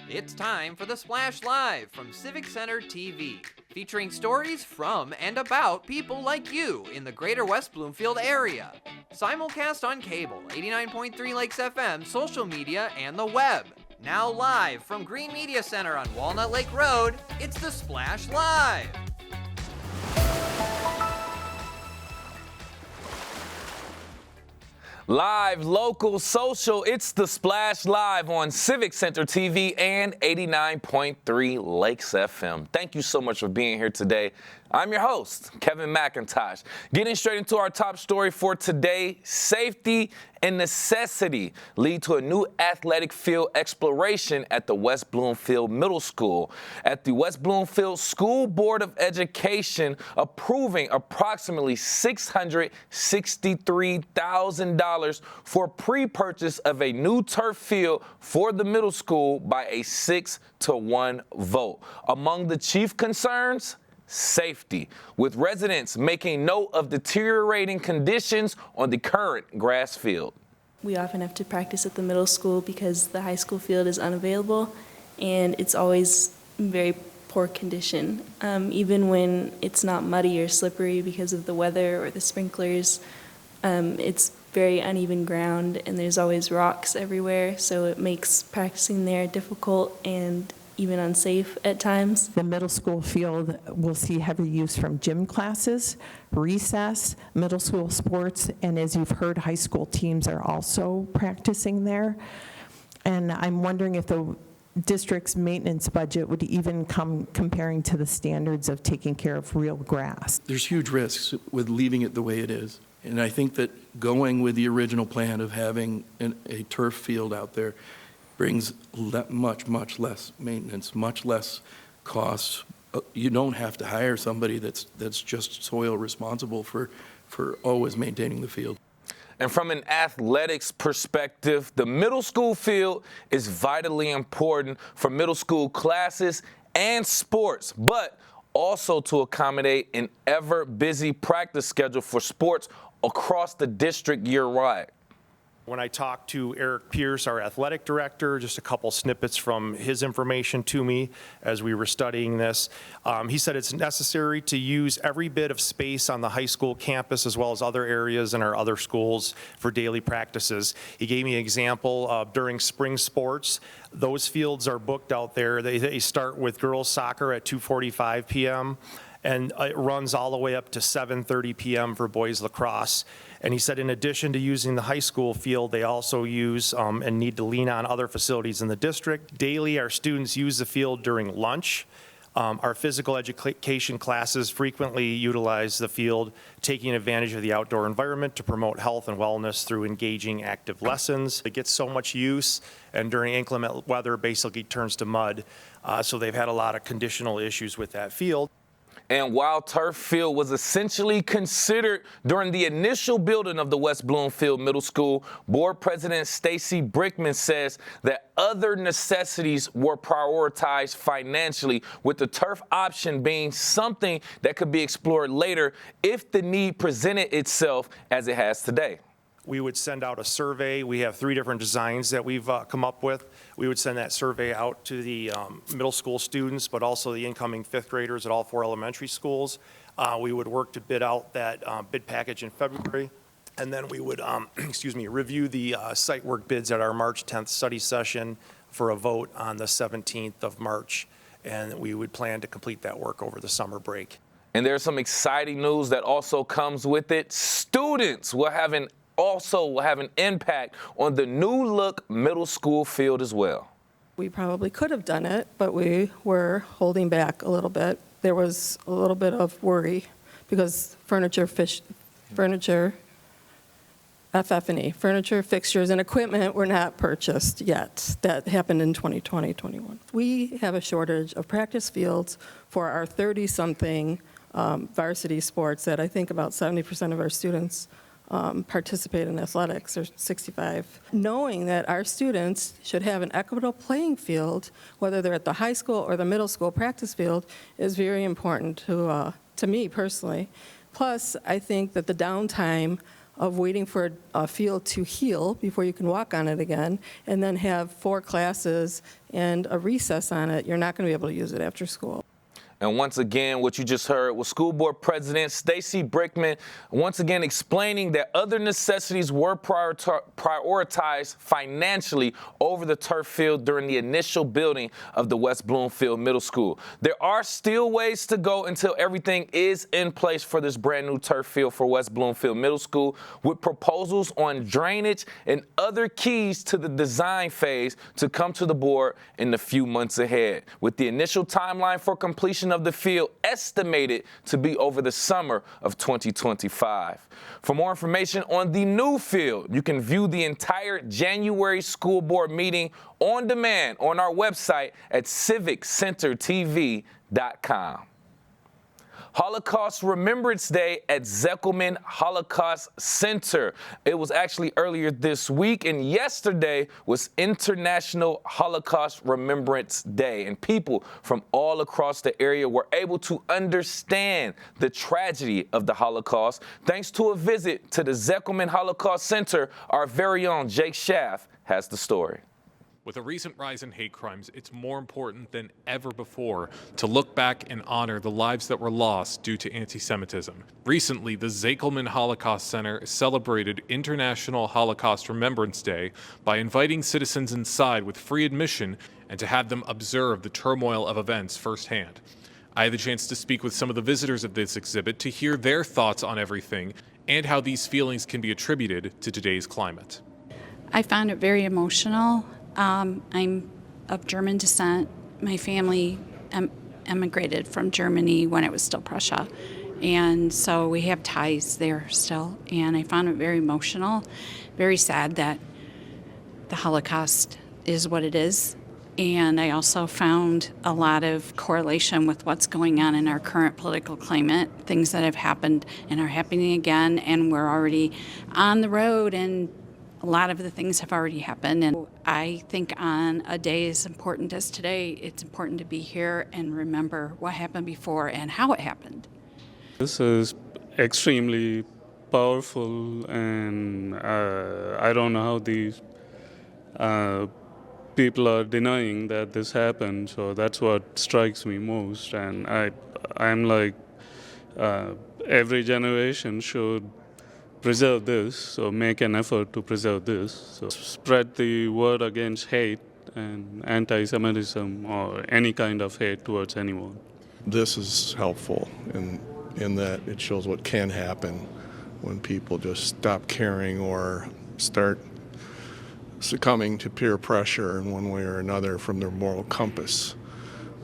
It's time for the Splash Live from Civic Center TV, featuring stories from and about people like you in the greater West Bloomfield area. Simulcast on cable, 89.3 Lakes FM, social media, and the web. Now live from Green Media Center on Walnut Lake Road, it's the Splash Live. Live, local, social, it's the Splash Live on Civic Center TV and 89.3 Lakes FM. Thank you so much for being here today. I'm your host, Kevin McIntosh. Getting straight into our top story for today, safety and necessity lead to a new athletic field exploration at the West Bloomfield Middle School. At the West Bloomfield School Board of Education approving approximately $663,000 for pre-purchase of a new turf field for the middle school by a 6-1 vote. Among the chief concerns, safety, with residents making note of deteriorating conditions on the current grass field. We often have to practice at the middle school because the high school field is unavailable and it's always in very poor condition. Even when it's not muddy or slippery because of the weather or the sprinklers, it's very uneven ground and there's always rocks everywhere, so it makes practicing there difficult and even unsafe at times. The middle school field will see heavy use from gym classes, recess, middle school sports, and as you've heard, high school teams are also practicing there. And I'm wondering if the district's maintenance budget would even come comparing to the standards of taking care of real grass. There's huge risks with leaving it the way it is. And I think that going with the original plan of having a turf field out there brings much less maintenance, much less costs. You don't have to hire somebody that's just soil responsible for always maintaining the field. And from an athletics perspective, the middle school field is vitally important for middle school classes and sports, but also to accommodate an ever busy practice schedule for sports across the district year-round. When I talked to Eric Pierce, our athletic director, just a couple snippets from his information to me as we were studying this, he said it's necessary to use every bit of space on the high school campus as well as other areas in our other schools for daily practices. He gave me an example of during spring sports. Those fields are booked out there. They start with girls soccer at 2:45 p.m. and it runs all the way up to 7:30 p.m. for boys lacrosse. And he said in addition to using the high school field, they also use and need to lean on other facilities in the district. Daily, our students use the field during lunch. Our physical education classes frequently utilize the field, taking advantage of the outdoor environment to promote health and wellness through engaging active lessons. It gets so much use, and during inclement weather, basically turns to mud. So they've had a lot of conditional issues with that field. And while turf field was essentially considered during the initial building of the West Bloomfield Middle School, Board President Stacy Brickman says that other necessities were prioritized financially, with the turf option being something that could be explored later if the need presented itself as it has today. We would send out a survey. We have 3 different designs that we've come up with. We would send that survey out to the middle school students, but also the incoming 5th graders at all 4 elementary schools. We would work to bid out that bid package in February. And then we would, review the site work bids at our March 10th study session for a vote on the 17th of March. And we would plan to complete that work over the summer break. And there's some exciting news that also comes with it. Students will have an impact on the new look middle school field as well. We probably could have done it, but we were holding back a little bit. There was a little bit of worry because furniture, fixtures, and equipment were not purchased yet. That happened in 2020-21. We have a shortage of practice fields for our 30-something varsity sports that I think about 70% of our students participate in athletics, or 65. Knowing that our students should have an equitable playing field, whether they're at the high school or the middle school practice field, is very important to me personally. Plus, I think that the downtime of waiting for a field to heal before you can walk on it again, and then have 4 classes and a recess on it, you're not going to be able to use it after school. And once again, what you just heard was School Board President Stacy Brickman once again explaining that other necessities were prioritized financially over the turf field during the initial building of the West Bloomfield Middle School. There are still ways to go until everything is in place for this brand new turf field for West Bloomfield Middle School, with proposals on drainage and other keys to the design phase to come to the board in the few months ahead, with the initial timeline for completion of the field estimated to be over the summer of 2025. For more information on the new field, you can view the entire January school board meeting on demand on our website at civiccentertv.com. Holocaust Remembrance Day at Zeckelman Holocaust Center. It was actually earlier this week, and yesterday was International Holocaust Remembrance Day, and people from all across the area were able to understand the tragedy of the Holocaust thanks to a visit to the Zeckelman Holocaust Center. Our very own Jake Schaff has the story. With a recent rise in hate crimes, it's more important than ever before to look back and honor the lives that were lost due to anti-Semitism. Recently, the Zeckelman Holocaust Center celebrated International Holocaust Remembrance Day by inviting citizens inside with free admission and to have them observe the turmoil of events firsthand. I had the chance to speak with some of the visitors of this exhibit to hear their thoughts on everything and how these feelings can be attributed to today's climate. I found it very emotional. I'm of German descent. My family emigrated from Germany when it was still Prussia. And so we have ties there still. And I found it very emotional, very sad that the Holocaust is what it is. And I also found a lot of correlation with what's going on in our current political climate, things that have happened and are happening again. And we're already on the road, and a lot of the things have already happened, and I think on a day as important as today, it's important to be here and remember what happened before and how it happened. This is extremely powerful, and I don't know how these people are denying that this happened, so that's what strikes me most. And I'm like, every generation should preserve this, so make an effort to preserve this. So spread the word against hate and anti-Semitism or any kind of hate towards anyone. This is helpful in that it shows what can happen when people just stop caring or start succumbing to peer pressure in one way or another from their moral compass.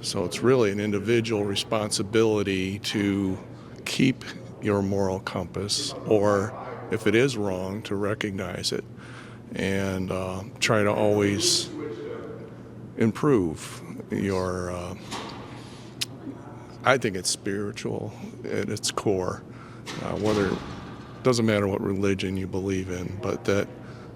So it's really an individual responsibility to keep your moral compass, or if it is wrong, to recognize it and try to always improve your, I think it's spiritual at its core, doesn't matter what religion you believe in, but that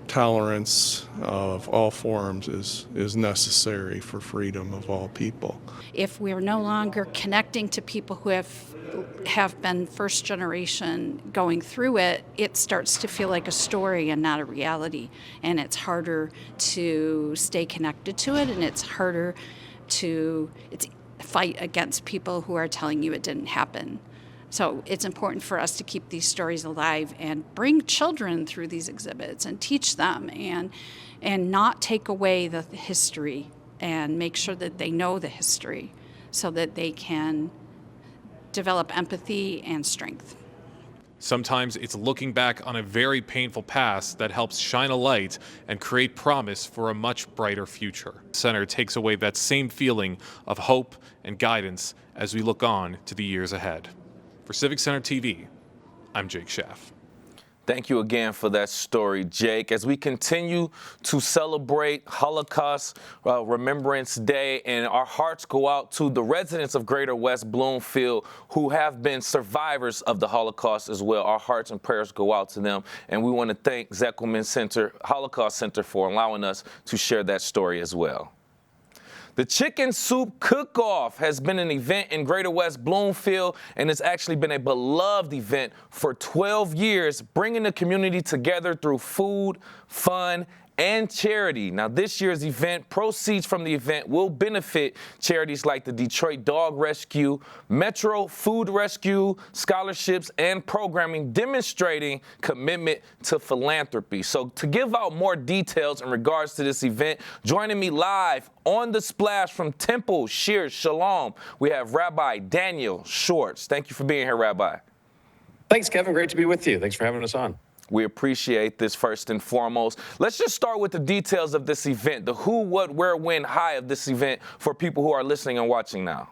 tolerance of all forms is necessary for freedom of all people. If we're no longer connecting to people who have been first generation going through it, it starts to feel like a story and not a reality. And it's harder to stay connected to it, and it's harder to fight against people who are telling you it didn't happen. So it's important for us to keep these stories alive and bring children through these exhibits and teach them and not take away the history, and make sure that they know the history so that they can develop empathy and strength. Sometimes it's looking back on a very painful past that helps shine a light and create promise for a much brighter future. The center takes away that same feeling of hope and guidance as we look on to the years ahead. For Civic Center TV, I'm Jake Schaff. Thank you again for that story, Jake. As we continue to celebrate Holocaust Remembrance Day, and our hearts go out to the residents of Greater West Bloomfield who have been survivors of the Holocaust as well. Our hearts and prayers go out to them, and we want to thank Zeckelman Holocaust Center for allowing us to share that story as well. The Chicken Soup Cook-Off has been an event in Greater West Bloomfield, and it's actually been a beloved event for 12 years, bringing the community together through food, fun, and charity. Now, this year's event, proceeds from the event will benefit charities like the Detroit Dog Rescue, Metro Food Rescue, scholarships, and programming demonstrating commitment to philanthropy. So to give out more details in regards to this event, joining me live on the splash from Temple Shir Shalom, we have Rabbi Daniel Schwartz. Thank you for being here, Rabbi. Thanks, Kevin. Great to be with you. Thanks for having us on. We appreciate this first and foremost. Let's just start with the details of this event, the who, what, where, when, how of this event for people who are listening and watching now.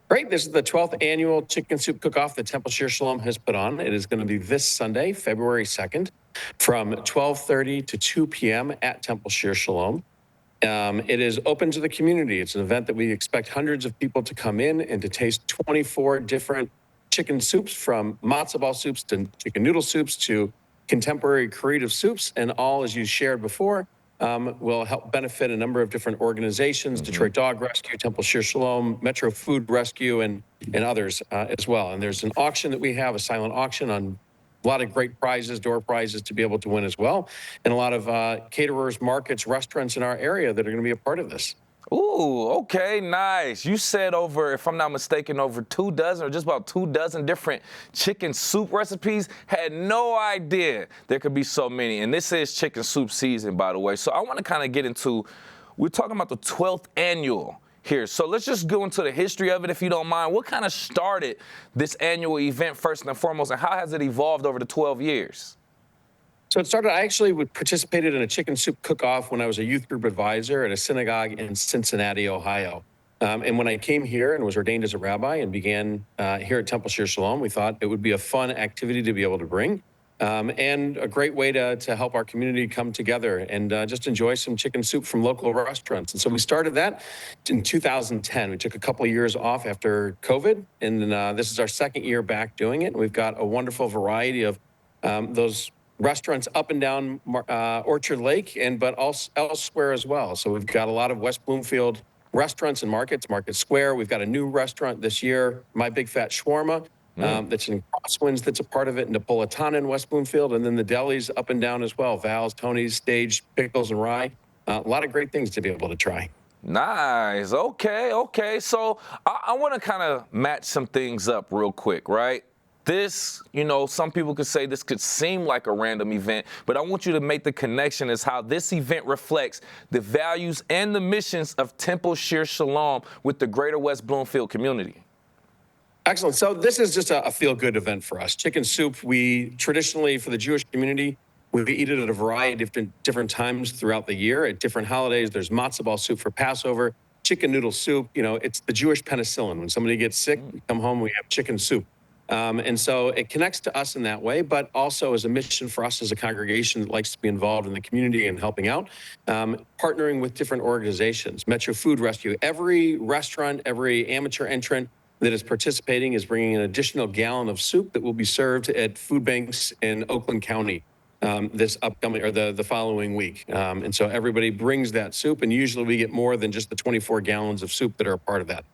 Great. This is the 12th annual Chicken Soup Cook-Off that Temple Shir Shalom has put on. It is going to be this Sunday, February 2nd, from 12:30 to 2 p.m. at Temple Shir Shalom. It is open to the community. It's an event that we expect hundreds of people to come in and to taste 24 different chicken soups, from matzo ball soups to chicken noodle soups to contemporary creative soups, and all, as you shared before, will help benefit a number of different organizations, Detroit Dog Rescue, Temple Shir Shalom, Metro Food Rescue, and others as well. And there's an auction that we have, a silent auction, on a lot of great prizes, door prizes to be able to win as well, and a lot of caterers, markets, restaurants in our area that are going to be a part of this. Ooh, okay, nice. You said over, if I'm not mistaken, over 2 dozen or just about 2 dozen different chicken soup recipes. Had no idea there could be so many. And this is chicken soup season, by the way. So I want to kind of get into, we're talking about the 12th annual here. So let's just go into the history of it, if you don't mind. What kind of started this annual event first and foremost, and how has it evolved over the 12 years? So it started, I actually participated in a chicken soup cook-off when I was a youth group advisor at a synagogue in Cincinnati, Ohio. And when I came here and was ordained as a rabbi and began here at Temple Shir Shalom, we thought it would be a fun activity to be able to bring, and a great way to help our community come together and just enjoy some chicken soup from local restaurants. And so we started that in 2010. We took a couple of years off after COVID, and then this is our second year back doing it. And we've got a wonderful variety of those restaurants up and down Orchard Lake, but also elsewhere as well. So we've got a lot of West Bloomfield restaurants and markets, Market Square. We've got a new restaurant this year, My Big Fat Shawarma, that's in Crosswinds, that's a part of it, Napolitana in West Bloomfield, and then the delis up and down as well, Val's, Tony's, Stage, Pickles, and Rye. A lot of great things to be able to try. Nice. Okay. So I want to kind of match some things up real quick, right? This, some people could say this could seem like a random event, but I want you to make the connection as how this event reflects the values and the missions of Temple Shir Shalom with the Greater West Bloomfield community. Excellent. So this is just a feel-good event for us. Chicken soup, we traditionally, for the Jewish community, we eat it at a variety of different times throughout the year. At different holidays, there's matzo ball soup for Passover, chicken noodle soup. It's the Jewish penicillin. When somebody gets sick, we come home, we have chicken soup. And so it connects to us in that way, but also as a mission for us as a congregation that likes to be involved in the community and helping out, partnering with different organizations. Metro Food Rescue, every restaurant, every amateur entrant that is participating is bringing an additional gallon of soup that will be served at food banks in Oakland County this upcoming or the following week. And so everybody brings that soup, and usually we get more than just the 24 gallons of soup that are a part of that.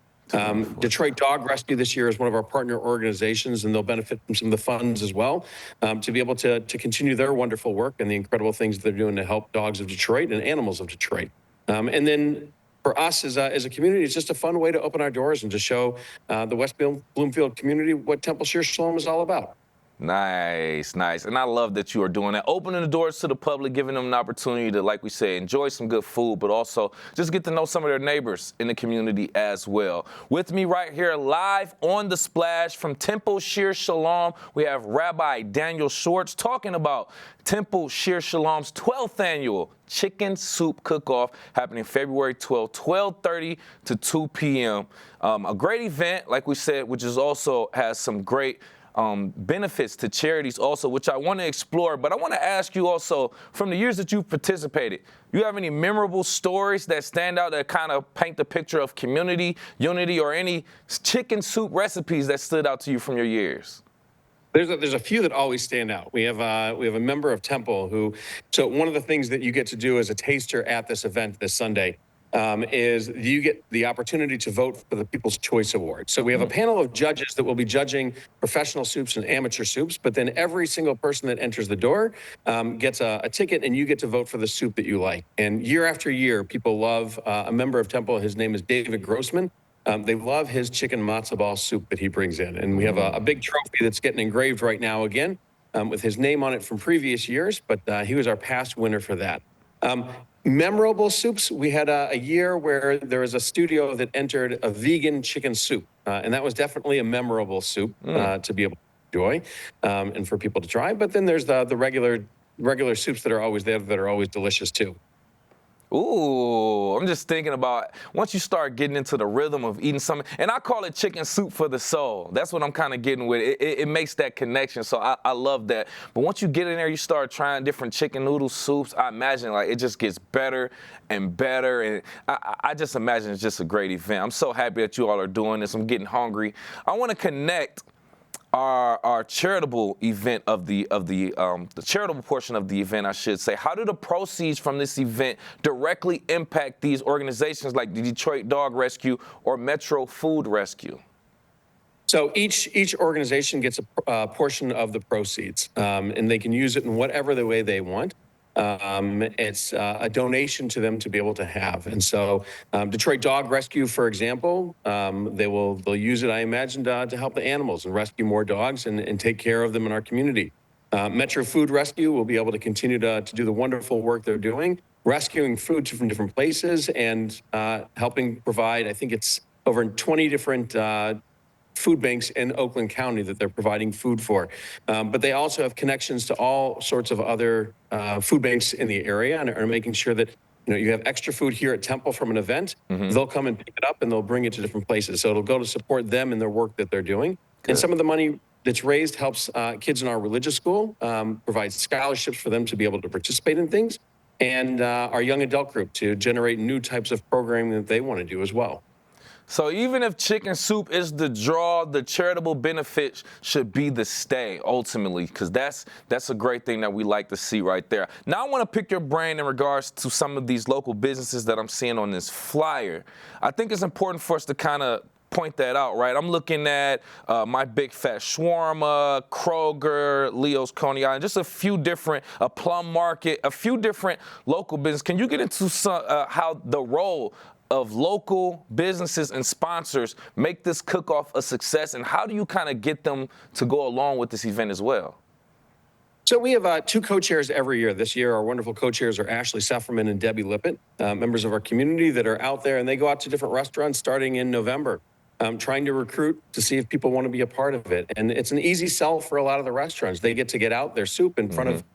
Detroit Dog Rescue this year is one of our partner organizations, and they'll benefit from some of the funds as well to be able to continue their wonderful work and the incredible things they're doing to help dogs of Detroit and animals of Detroit. And then for us as a community, it's just a fun way to open our doors and to show the West Bloomfield community what Temple Shir Shalom is all about. Nice. And I love that you are doing that. Opening the doors to the public, giving them an opportunity to, like we say, enjoy some good food, but also just get to know some of their neighbors in the community as well. With me right here live on the splash from Temple Shir Shalom, we have Rabbi Daniel Schwartz talking about Temple Shir Shalom's 12th annual Chicken Soup Cook-Off happening February 12th, 12:30 to 2 p.m. A great event, like we said, which is also has some great benefits to charities also, which I want to explore. But I want to ask you also, from the years that you've participated, you have any memorable stories that stand out that kind of paint the picture of community, unity, or any chicken soup recipes that stood out to you from your years? There's a few that always stand out. We have a member of Temple who, so one of the things that you get to do as a taster at this event this Sunday is you get the opportunity to vote for the People's Choice Award. So we have a panel of judges that will be judging professional soups and amateur soups, but then every single person that enters the door gets a ticket, and you get to vote for the soup that you like. And year after year, people love a member of Temple. His name is David Grossman. They love his chicken matzo ball soup that he brings in. And we have a big trophy that's getting engraved right now again with his name on it from previous years, but he was our past winner for that. Memorable soups, we had a year where there was a studio that entered a vegan chicken soup, and that was definitely a memorable soup to be able to enjoy and for people to try. But then there's the regular soups that are always there that are always delicious too. Ooh, I'm just thinking about once you start getting into the rhythm of eating something, and I call it chicken soup for the soul. That's what I'm kind of getting with. It makes that connection, so I love that. But once you get in there, you start trying different chicken noodle soups. I imagine like it just gets better and better, and I just imagine it's just a great event. I'm so happy that you all are doing this. I'm getting hungry. I want to connect our charitable event of the charitable portion of the event, I should say. How do the proceeds from this event directly impact these organizations like the Detroit Dog Rescue or Metro Food Rescue? So each organization gets a portion of the proceeds, and they can use it in whatever the way they want. It's a donation to them to be able to have. And so Detroit Dog Rescue, for example, they'll use it, I imagine, to help the animals and rescue more dogs and take care of them in our community. Metro Food Rescue will be able to continue to do the wonderful work they're doing, rescuing food from different places and helping provide, I think it's over 20 different food banks in Oakland County that they're providing food for. But they also have connections to all sorts of other food banks in the area and are making sure that you have extra food here at Temple from an event. They'll come and pick it up and they'll bring it to different places. So it'll go to support them in their work that they're doing. Good. And some of the money that's raised helps kids in our religious school, provides scholarships for them to be able to participate in things, and our young adult group to generate new types of programming that they want to do as well. So even if chicken soup is the draw, the charitable benefit should be the stay, ultimately, because that's a great thing that we like to see right there. Now I want to pick your brain in regards to some of these local businesses that I'm seeing on this flyer. I think it's important for us to kind of point that out, right? I'm looking at My Big Fat Shawarma, Kroger, Leo's Coney Island, just a few different, Plum Market, a few different local businesses. Can you get into some, how the role of local businesses and sponsors make this cook-off a success, and how do you kind of get them to go along with this event as well? So we have two co-chairs every year. This year, our wonderful co-chairs are Ashley Sefferman and Debbie Lippett, members of our community that are out there, and they go out to different restaurants starting in November, trying to recruit to see if people want to be a part of it. And it's an easy sell for a lot of the restaurants. They get to get out their soup in front of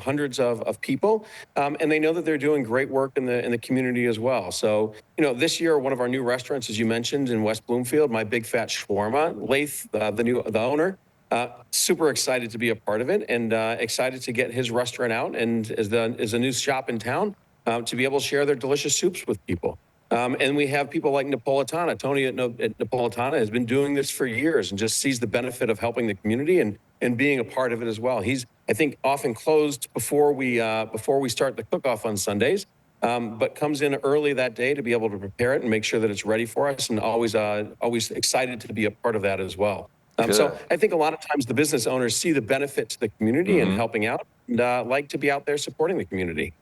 hundreds of people, and they know that they're doing great work in the community as well. So, this year, one of our new restaurants, as you mentioned, in West Bloomfield, My Big Fat Shawarma, Laith, the owner, super excited to be a part of it, and excited to get his restaurant out and as a new shop in town to be able to share their delicious soups with people. And we have people like Napolitana. Tony at Napolitana has been doing this for years and just sees the benefit of helping the community and being a part of it as well. He's, I think, often closed before we start the cook-off on Sundays, but comes in early that day to be able to prepare it and make sure that it's ready for us, and always excited to be a part of that as well. So I think a lot of times the business owners see the benefit to the community and helping out, and like to be out there supporting the community.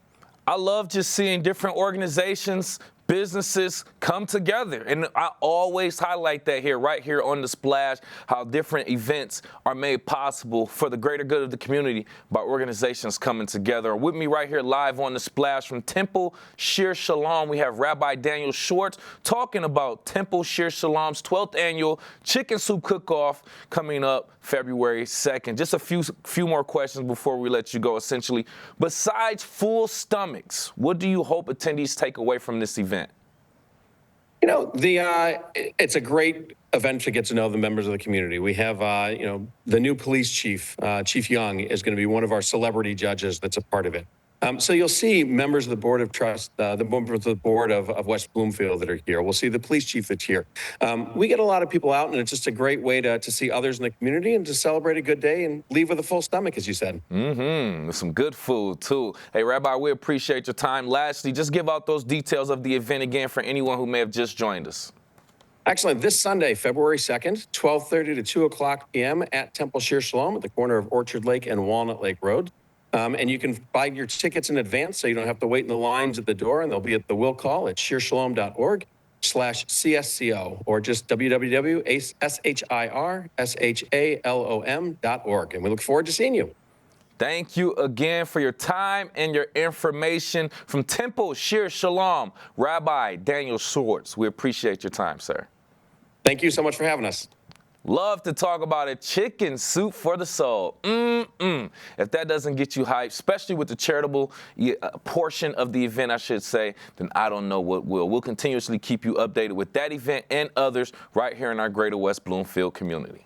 I love just seeing different organizations, businesses come together. And I always highlight that right here on The Splash, how different events are made possible for the greater good of the community by organizations coming together. With me right here live on The Splash from Temple Shir Shalom, we have Rabbi Daniel Schwartz talking about Temple Shir Shalom's 12th annual Chicken Soup Cook-Off coming up February 2nd. Just a few more questions before we let you go, essentially. Besides full stomachs, what do you hope attendees take away from this event? It's a great event to get to know the members of the community. We have, the new police chief, Chief Young, is going to be one of our celebrity judges that's a part of it. So you'll see members of the board of trust, the members of the board of West Bloomfield that are here. We'll see the police chief that's here. We get a lot of people out, and it's just a great way to see others in the community and to celebrate a good day and leave with a full stomach, as you said. Some good food, too. Hey, Rabbi, we appreciate your time. Lastly, just give out those details of the event again for anyone who may have just joined us. Excellent. This Sunday, February 2nd, 12:30 to 2 o'clock p.m. at Temple Shear Shalom at the corner of Orchard Lake and Walnut Lake Road. And you can buy your tickets in advance so you don't have to wait in the lines at the door, and they'll be at the will call at shearshalom.org/CSCO or just www.shirShalom.org. And we look forward to seeing you. Thank you again for your time and your information. From Temple Shear Shalom, Rabbi Daniel Schwartz. We appreciate your time, sir. Thank you so much for having us. Love to talk about it. Chicken soup for the soul. If that doesn't get you hyped, especially with the charitable portion of the event, I should say, then I don't know what will. We'll continuously keep you updated with that event and others right here in our greater West Bloomfield community.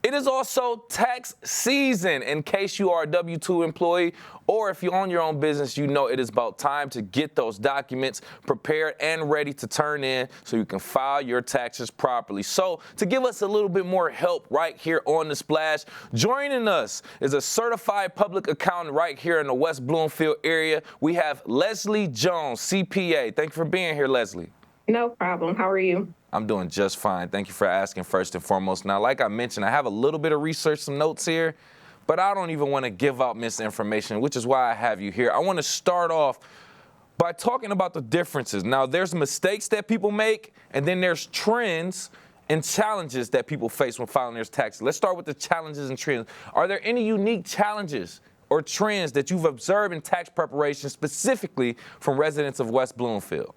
It is also tax season. In case you are a W-2 employee or if you own your own business, you know it is about time to get those documents prepared and ready to turn in so you can file your taxes properly. So to give us a little bit more help right here on The Splash, joining us is a certified public accountant right here in the West Bloomfield area. We have Leslie Jones, CPA. Thank you for being here, Leslie. No problem. How are you? I'm doing just fine. Thank you for asking first and foremost. Now, like I mentioned, I have a little bit of research, some notes here, but I don't even want to give out misinformation, which is why I have you here. I want to start off by talking about the differences. Now, there's mistakes that people make, and then there's trends and challenges that people face when filing their taxes. Let's start with the challenges and trends. Are there any unique challenges or trends that you've observed in tax preparation, specifically from residents of West Bloomfield?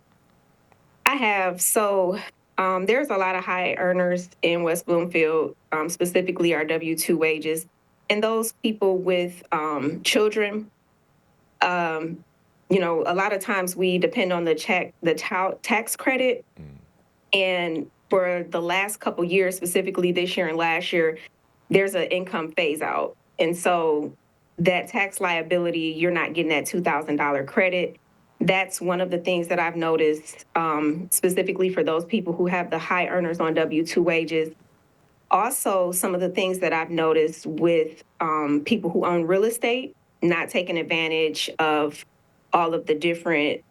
I have. So there's a lot of high earners in West Bloomfield, specifically our W-2 wages. And those people with children, a lot of times we depend on the tax credit. And for the last couple years, specifically this year and last year, there's an income phase out. And so that tax liability, you're not getting that $2,000 credit. That's one of the things that I've noticed, specifically for those people who have the high earners on W-2 wages. Also, some of the things that I've noticed with people who own real estate, not taking advantage of all of the different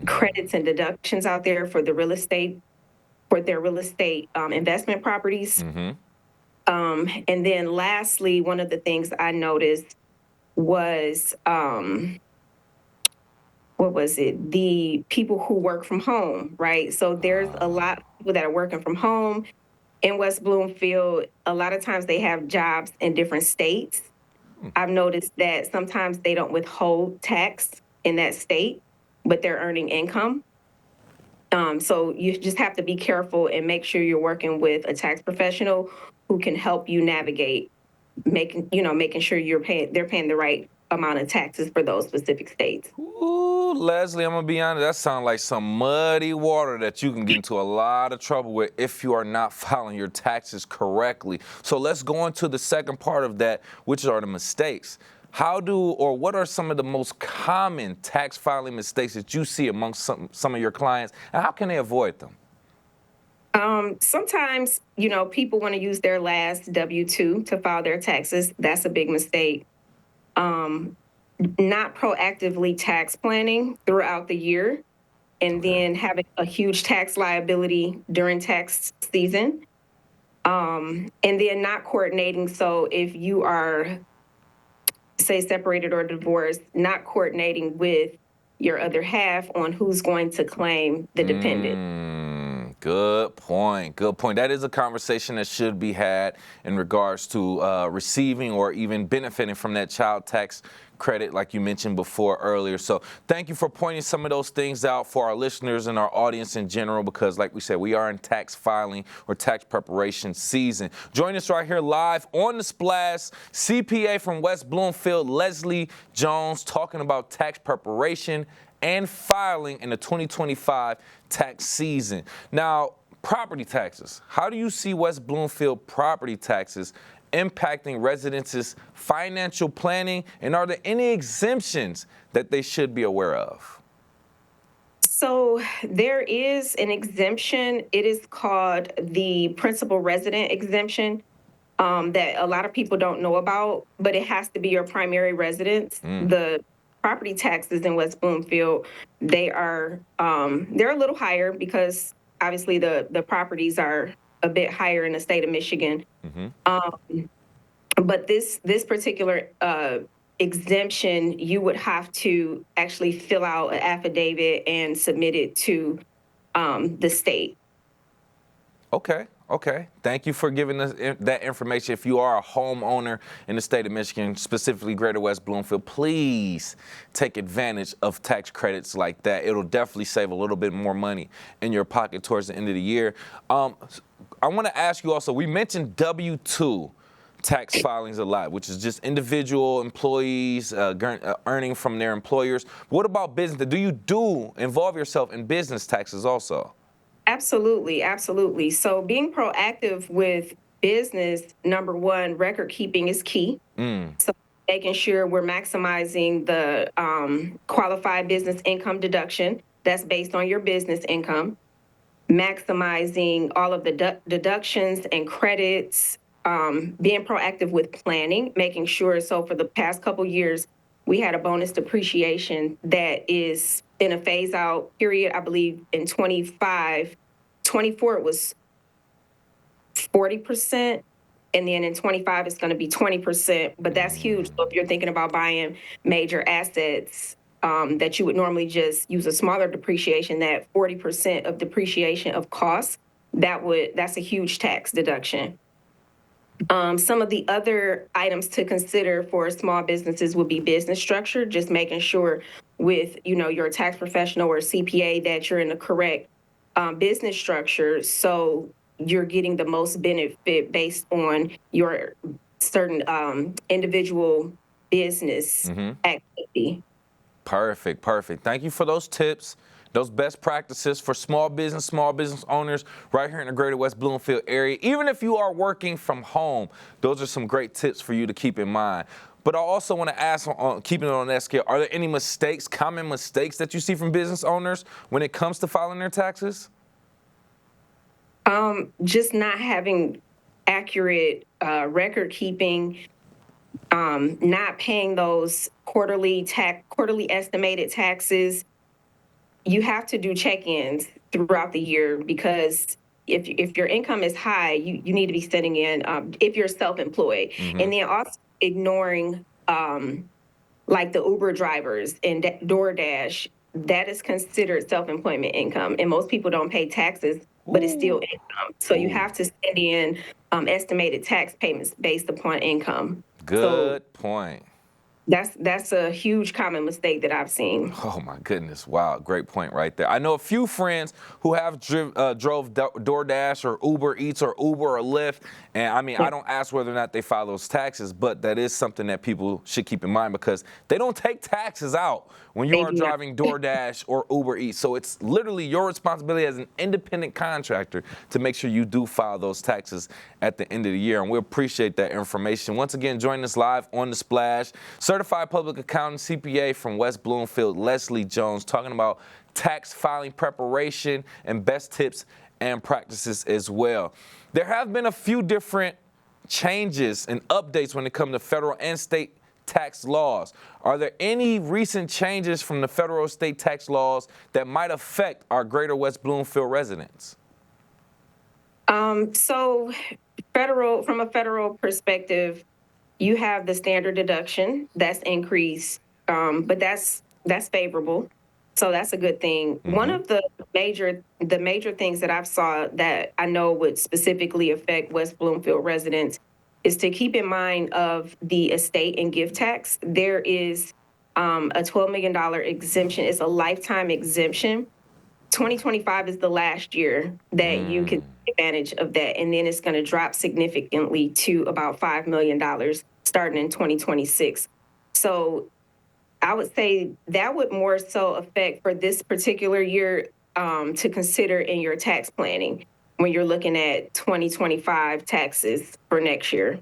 credits and deductions out there for the real estate, for their real estate investment properties. And then lastly, one of the things I noticed was, the people who work from home, right? So there's a lot of people that are working from home in West Bloomfield. A lot of times they have jobs in different states. I've noticed that sometimes they don't withhold tax in that state, but they're earning income. So you just have to be careful and make sure you're working with a tax professional who can help you navigate making sure they're paying the right amount of taxes for those specific states. Ooh, Leslie, I'm gonna be honest, that sounds like some muddy water that you can get into a lot of trouble with if you are not filing your taxes correctly. So let's go into the second part of that, which are the mistakes. What are some of the most common tax filing mistakes that you see amongst some of your clients, and how can they avoid them? Sometimes, people want to use their last W-2 to file their taxes. That's a big mistake. Not proactively tax planning throughout the year, and then having a huge tax liability during tax season. And then not coordinating. So if you are, say, separated or divorced, not coordinating with your other half on who's going to claim the dependent. Good point. Good point. That is a conversation that should be had in regards to receiving or even benefiting from that child tax credit, like you mentioned before earlier. So thank you for pointing some of those things out for our listeners and our audience in general, because like we said, we are in tax filing or tax preparation season. Join us right here live on The Splash, CPA from West Bloomfield, Leslie Jones, talking about tax preparation and filing in the 2025 tax season. Now, property taxes. How do you see West Bloomfield property taxes impacting residents' financial planning? And are there any exemptions that they should be aware of? So there is an exemption. It is called the principal resident exemption that a lot of people don't know about, but it has to be your primary residence. The property taxes in West Bloomfield, they're a little higher because obviously the properties are a bit higher in the state of Michigan. But this particular exemption, you would have to actually fill out an affidavit and submit it to the state. Okay. Thank you for giving us that information. If you are a homeowner in the state of Michigan, specifically Greater West Bloomfield, please take advantage of tax credits like that. It'll definitely save a little bit more money in your pocket towards the end of the year. I want to ask you also, we mentioned W-2 tax filings a lot, which is just individual employees earning from their employers. What about business? Do you involve yourself in business taxes also? Absolutely. So being proactive with business, number one, record keeping is key. So making sure we're maximizing the qualified business income deduction that's based on your business income, maximizing all of the deductions and credits, being proactive with planning, making sure. So for the past couple years, we had a bonus depreciation that is in a phase out period. I believe in 24 it was 40%, and then in 25 it's going to be 20%, but that's huge. So if you're thinking about buying major assets that you would normally just use a smaller depreciation, that 40% of depreciation of costs, that's a huge tax deduction. Some of the other items to consider for small businesses would be business structure, just making sure with, your tax professional or CPA that you're in the correct business structure, so you're getting the most benefit based on your certain individual business activity. Perfect. Thank you for those tips, those best practices for small business owners right here in the Greater West Bloomfield area. Even if you are working from home, those are some great tips for you to keep in mind. But I also want to ask, keeping it on that scale, are there any common mistakes that you see from business owners when it comes to filing their taxes? Just not having accurate record keeping, not paying those quarterly estimated taxes. You have to do check-ins throughout the year, because if your income is high, you need to be sending in, if you're self-employed. And then also ignoring like the Uber drivers and DoorDash, that is considered self-employment income. And most people don't pay taxes, but it's still income. So you have to send in estimated tax payments based upon income. Good point. That's a huge common mistake that I've seen. Oh my goodness! Wow, great point right there. I know a few friends who have drove DoorDash or Uber Eats or Uber or Lyft, and I don't ask whether or not they file those taxes, but that is something that people should keep in mind, because they don't take taxes out when you are driving DoorDash or Uber Eats. So it's literally your responsibility as an independent contractor to make sure you do file those taxes at the end of the year, and we appreciate that information. Once again, joining us live on The Splash, Certified Public Accountant, CPA from West Bloomfield, Leslie Jones, talking about tax filing preparation and best tips and practices as well. There have been a few different changes and updates when it comes to federal and state tax laws. Are there any recent changes from the federal or state tax laws that might affect our Greater West Bloomfield residents? So from a federal perspective, you have the standard deduction that's increased, but that's favorable. So that's a good thing. One of the major things that I've saw that I know would specifically affect West Bloomfield residents is to keep in mind of the estate and gift tax. There is a $12 million exemption. It's a lifetime exemption. 2025 is the last year that you can take advantage of that, and then it's going to drop significantly to about $5 million starting in 2026. So I would say that would more so affect for this particular year to consider in your tax planning when you're looking at 2025 taxes for next year.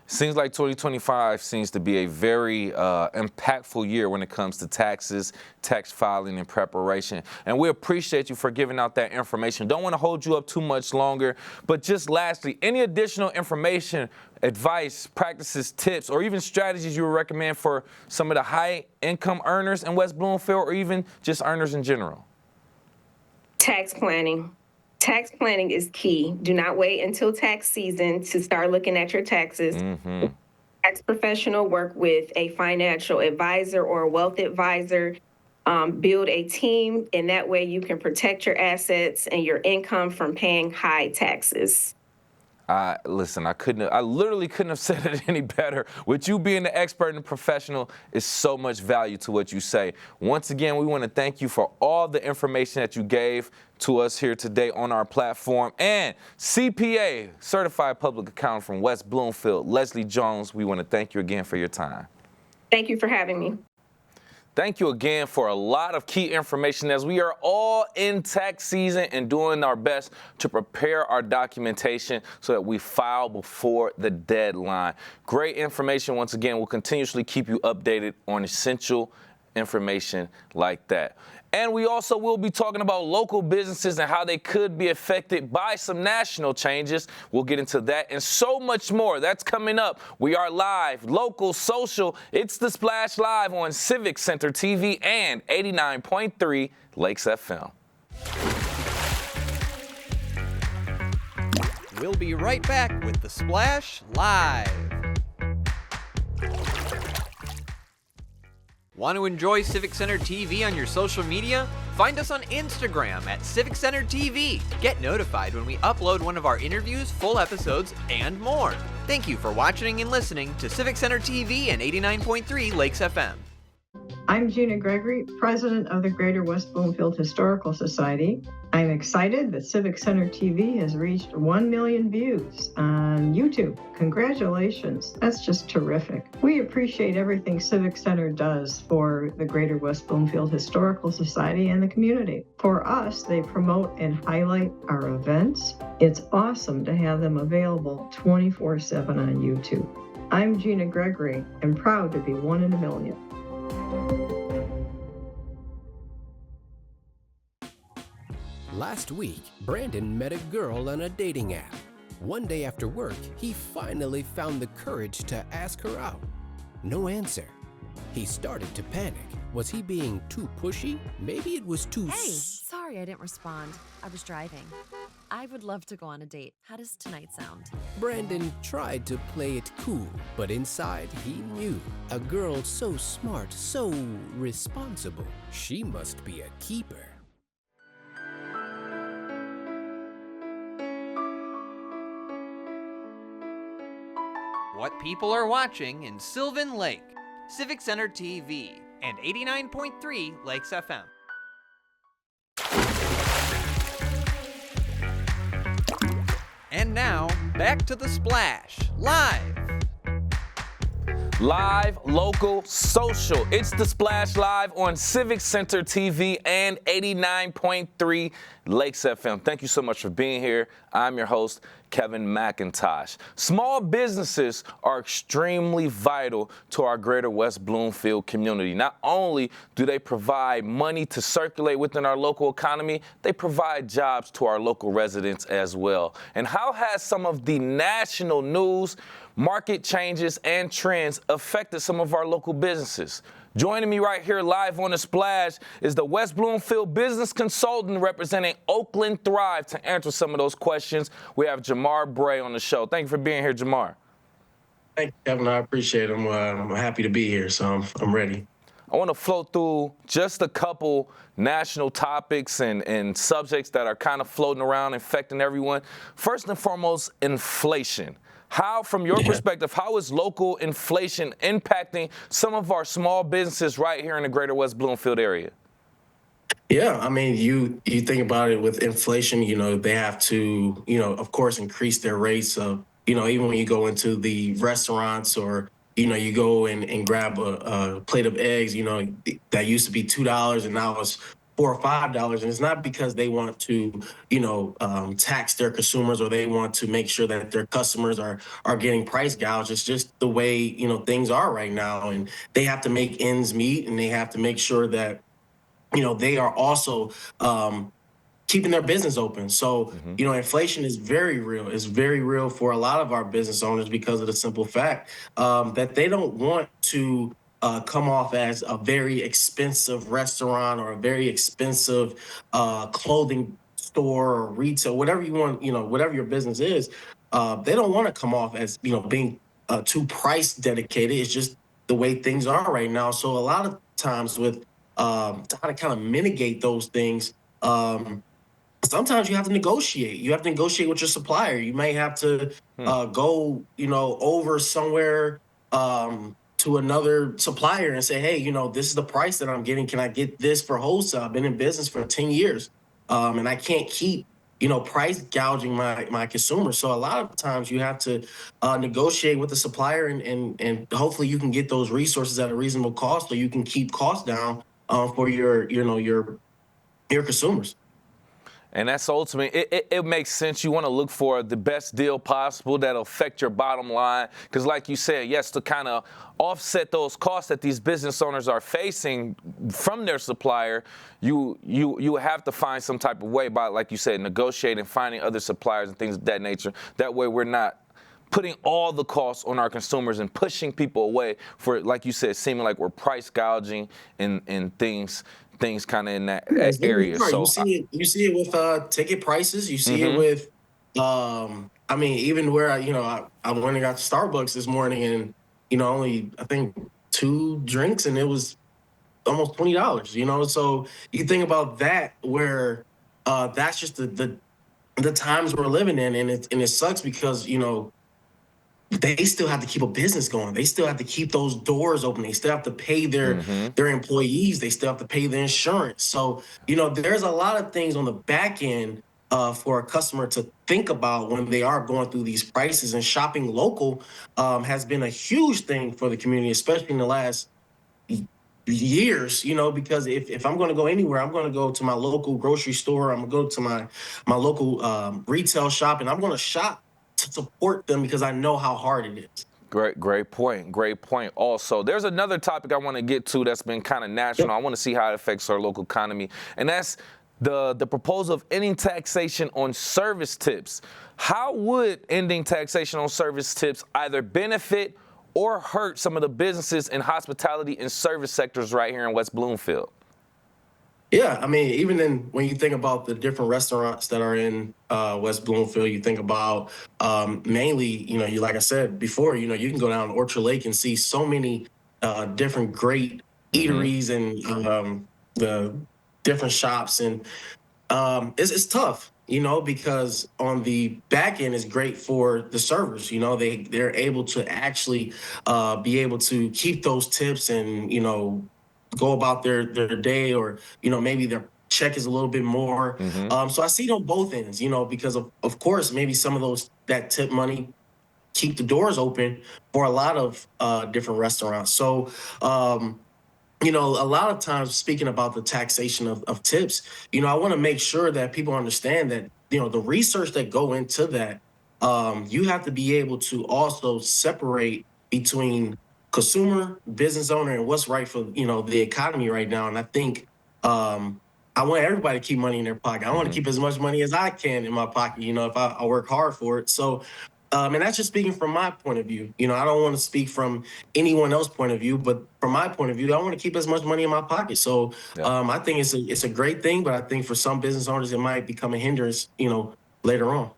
Seems like 2025 seems to be a very impactful year when it comes to taxes, tax filing, and preparation. And we appreciate you for giving out that information. Don't want to hold you up too much longer, but just lastly, any additional information, advice, practices, tips, or even strategies you would recommend for some of the high-income earners in West Bloomfield, or even just earners in general? Tax planning. Tax planning is key. Do not wait until tax season to start looking at your taxes. Tax professional, work with a financial advisor or a wealth advisor. Build a team, and that way you can protect your assets and your income from paying high taxes. Listen, I literally couldn't have said it any better. With you being the expert and the professional is so much value to what you say. Once again, we want to thank you for all the information that you gave to us here today on our platform. And CPA, Certified Public Accountant from West Bloomfield, Leslie Jones, we want to thank you again for your time. Thank you for having me. Thank you again for a lot of key information as we are all in tax season and doing our best to prepare our documentation so that we file before the deadline. Great information. Once again, we'll continuously keep you updated on essential information like that. And we also will be talking about local businesses and how they could be affected by some national changes. We'll get into that and so much more. That's coming up. We are live, local, social. It's The Splash Live on Civic Center TV and 89.3 Lakes FM. We'll be right back with The Splash Live. Want to enjoy Civic Center TV on your social media? Find us on Instagram at Civic Center TV. Get notified when we upload one of our interviews, full episodes, and more. Thank you for watching and listening to Civic Center TV and 89.3 Lakes FM. I'm Gina Gregory, president of the Greater West Bloomfield Historical Society. I'm excited that Civic Center TV has reached 1 million views on YouTube. Congratulations. That's just terrific. We appreciate everything Civic Center does for the Greater West Bloomfield Historical Society and the community. For us, they promote and highlight our events. It's awesome to have them available 24/7 on YouTube. I'm Gina Gregory and proud to be one in a million. Last week, Brandon met a girl on a dating app. One day after work, he finally found the courage to ask her out. No answer. He started to panic. Was he being too pushy? Maybe it was too... Hey, sorry I didn't respond. I was driving. I would love to go on a date. How does tonight sound? Brandon tried to play it cool, but inside he knew. A girl so smart, so responsible. She must be a keeper. What people are watching in Sylvan Lake, Civic Center TV, and 89.3 Lakes FM. And now, back to The Splash, live. Live, local, social. It's The Splash Live on Civic Center TV and 89.3 Lakes FM. Thank you so much for being here. I'm your host, Kevin McIntosh. Small businesses are extremely vital to our greater West Bloomfield community. Not only do they provide money to circulate within our local economy, they provide jobs to our local residents as well. And how has some of the national news, market changes, and trends affected some of our local businesses? Joining me right here live on The Splash is the West Bloomfield business consultant representing Oakland Thrive. To answer some of those questions, we have Jamar Bray on the show. Thank you for being here, Jamar. Thank you, Kevin. I appreciate it. I'm happy to be here, so I'm ready. I want to flow through just a couple national topics and subjects that are kind of floating around, affecting everyone. First and foremost, inflation. How, from your perspective, how is local inflation impacting some of our small businesses right here in the greater West Bloomfield area? Yeah, I mean, you think about it with inflation, they have to, of course, increase their rates of, even when you go into the restaurants or, you go and grab a plate of eggs, that used to be $2 and now it's $4 or $5, and it's not because they want to, tax their consumers or they want to make sure that their customers are getting price gouged. It's just the way, things are right now, and they have to make ends meet, and they have to make sure that, they are also keeping their business open. So, inflation is very real. It's very real for a lot of our business owners because of the simple fact that they don't want to come off as a very expensive restaurant or a very expensive clothing store or retail, whatever you want, whatever your business is. They don't want to come off as, being too price dedicated. It's just the way things are right now. So a lot of times with how to kind of mitigate those things, sometimes you have to negotiate. You have to negotiate with your supplier. You may have to go, over somewhere to another supplier and say, hey, this is the price that I'm getting. Can I get this for wholesale? I've been in business for 10 years, and I can't keep, price gouging my consumers. So a lot of times you have to negotiate with the supplier, and hopefully you can get those resources at a reasonable cost, so you can keep costs down for your consumers. And that's ultimate. It makes sense. You want to look for the best deal possible that'll affect your bottom line. Because like you said, yes, to kind of offset those costs that these business owners are facing from their supplier, you have to find some type of way by, like you said, negotiating, finding other suppliers and things of that nature. That way we're not putting all the costs on our consumers and pushing people away for, like you said, seeming like we're price gouging and things kind of in that area. Right. So You see it with ticket prices. You see it with, even where I went and got Starbucks this morning, and only I think 2 drinks, and it was almost $20. So you think about that, where that's just the times we're living in, and it sucks because they still have to keep a business going. They still have to keep those doors open. They still have to pay their employees. They still have to pay their insurance. So, there's a lot of things on the back end for a customer to think about when they are going through these prices. And shopping local has been a huge thing for the community, especially in the last years, because if I'm going to go anywhere, I'm going to go to my local grocery store. I'm going to go to my local retail shop, and I'm going to shop to support them because I know how hard it is. Great point. Also, there's another topic I want to get to that's been kind of national. I want to see how it affects our local economy, and that's the proposal of ending taxation on service tips. How would ending taxation on service tips either benefit or hurt some of the businesses in hospitality and service sectors right here in West Bloomfield? Yeah, even when you think about the different restaurants that are in West Bloomfield, you think about mainly, you like I said before, you can go down Orchard Lake and see so many different great eateries and the different shops, and it's tough, because on the back end it's great for the servers. They're able to actually be able to keep those tips and go about their day, or maybe their check is a little bit more. So I see it on both ends, because of course maybe some of that tip money keep the doors open for a lot of different restaurants. So a lot of times, speaking about the taxation of tips, I want to make sure that people understand that the research that go into that, you have to be able to also separate between consumer, business owner, and what's right for the economy right now. And I think I want everybody to keep money in their pocket. I want to keep as much money as I can in my pocket, if I work hard for it. So and that's just speaking from my point of view. I don't want to speak from anyone else's point of view, but from my point of view, I want to keep as much money in my pocket. So I think it's a great thing, but I think for some business owners it might become a hindrance later on.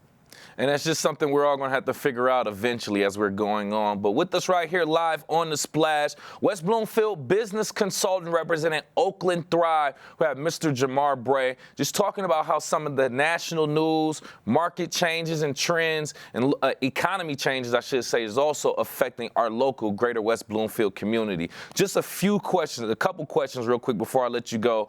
And that's just something we're all going to have to figure out eventually as we're going on. But with us right here live on The Splash, West Bloomfield business consultant representing Oakland Thrive, we have Mr. Jamar Bray, just talking about how some of the national news, market changes and trends, and economy changes, I should say, is also affecting our local greater West Bloomfield community. Just a couple questions real quick before I let you go.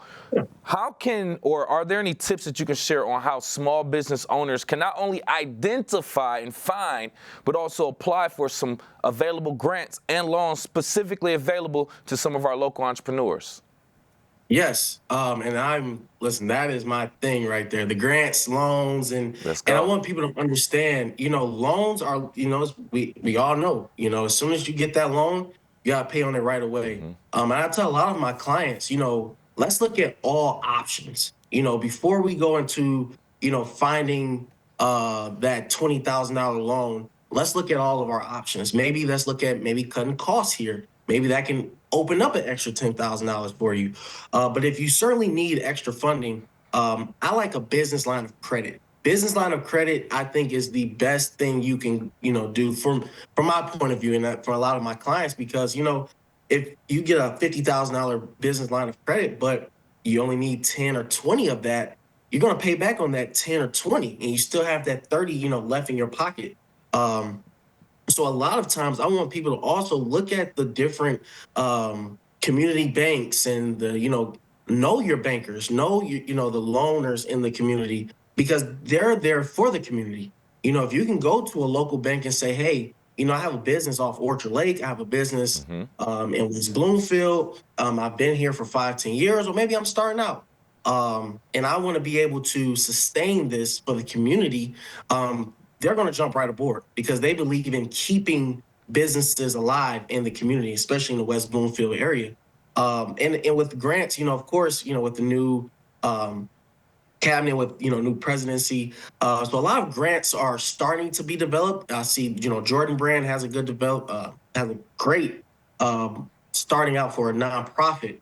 How are there any tips that you can share on how small business owners can not only identify and find, but also apply for some available grants and loans specifically available to some of our local entrepreneurs? Yes, listen, that is my thing right there. The grants, loans, and Let's I go. want people to understand, loans are, we all know, as soon as you get that loan, you gotta pay on it right away. And I tell a lot of my clients, let's look at all options, before we go into, finding that $20,000 loan. Let's look at all of our options. Maybe let's look at maybe cutting costs here. Maybe that can open up an extra $10,000 for you. But if you certainly need extra funding, I like a business line of credit. Business line of credit, I think, is the best thing you can, do from my point of view, and for a lot of my clients, because if you get a $50,000 business line of credit, but you only need 10 or 20 of that, you're going to pay back on that 10 or 20, and you still have that 30, left in your pocket. So a lot of times I want people to also look at the different community banks and know your bankers, know the loaners in the community, because they're there for the community. If you can go to a local bank and say, hey, I have a business off Orchard Lake. I have a business in West Bloomfield. I've been here for 5-10 years, or maybe I'm starting out. And I want to be able to sustain this for the community. They're going to jump right aboard because they believe in keeping businesses alive in the community, especially in the West Bloomfield area. And with grants, of course, with the new cabinet, with new presidency, so a lot of grants are starting to be developed. I see, Jordan Brand has a great starting out for a nonprofit.